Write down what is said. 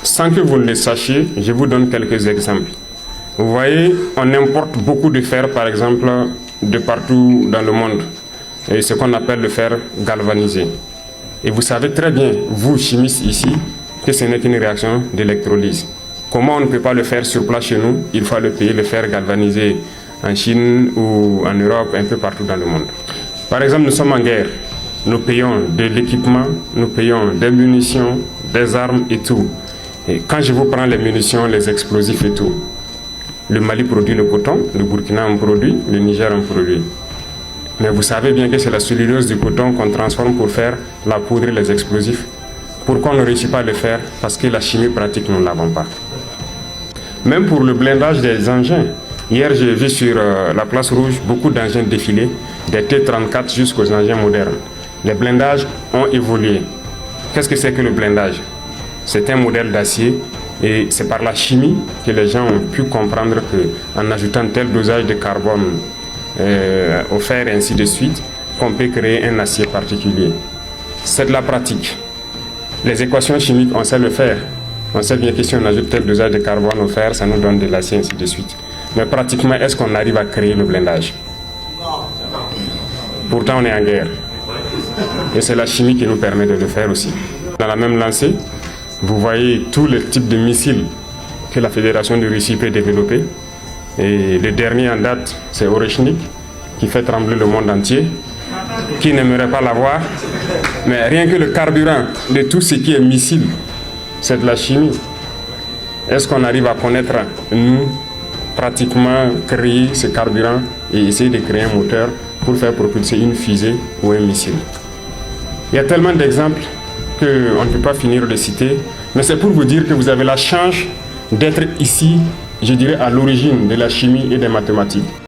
Sans que vous ne le sachiez, je vous donne quelques exemples. Vous voyez, on importe beaucoup de fer, par exemple, de partout dans le monde. Et ce qu'on appelle le fer galvanisé. Et vous savez très bien, vous, chimistes ici, que ce n'est qu'une réaction d'électrolyse. Comment on ne peut pas le faire sur place chez nous? Il faut le payer, le fer galvanisé en Chine ou en Europe, un peu partout dans le monde. Par exemple, nous sommes en guerre. Nous payons de l'équipement, nous payons des munitions, des armes et tout. Et quand je vous prends les munitions, les explosifs et tout, le Mali produit le coton, le Burkina en produit, le Niger en produit. Mais vous savez bien que c'est la cellulose du coton qu'on transforme pour faire la poudre et les explosifs. Pourquoi on ne réussit pas à le faire? Parce que la chimie pratique, nous ne l'avons pas. Même pour le blindage des engins. Hier, j'ai vu sur la place rouge beaucoup d'engins défiler, des T-34 jusqu'aux engins modernes. Les blindages ont évolué. Qu'est-ce que c'est que le blindage? C'est un modèle d'acier et c'est par la chimie que les gens ont pu comprendre qu'en ajoutant tel dosage de carbone au fer et ainsi de suite, qu'on peut créer un acier particulier. C'est de la pratique. Les équations chimiques, on sait le faire. On sait bien que si on ajoute tel dosage de carbone au fer, ça nous donne de l'acier, ainsi de suite. Mais pratiquement, est-ce qu'on arrive à créer le blindage? Pourtant, on est en guerre. Et c'est la chimie qui nous permet de le faire aussi. Dans la même lancée, vous voyez tous les types de missiles que la Fédération de Russie peut développer. Et le dernier en date, c'est Oreshnik, qui fait trembler le monde entier. Qui n'aimerait pas l'avoir? Mais rien que le carburant de tout ce qui est missile, c'est de la chimie. Est-ce qu'on arrive à connaître, nous, pratiquement créer ce carburant et essayer de créer un moteur pour faire propulser une fusée ou un missile? Il y a tellement d'exemples qu'on ne peut pas finir de citer, mais c'est pour vous dire que vous avez la chance d'être ici, je dirais, à l'origine de la chimie et des mathématiques.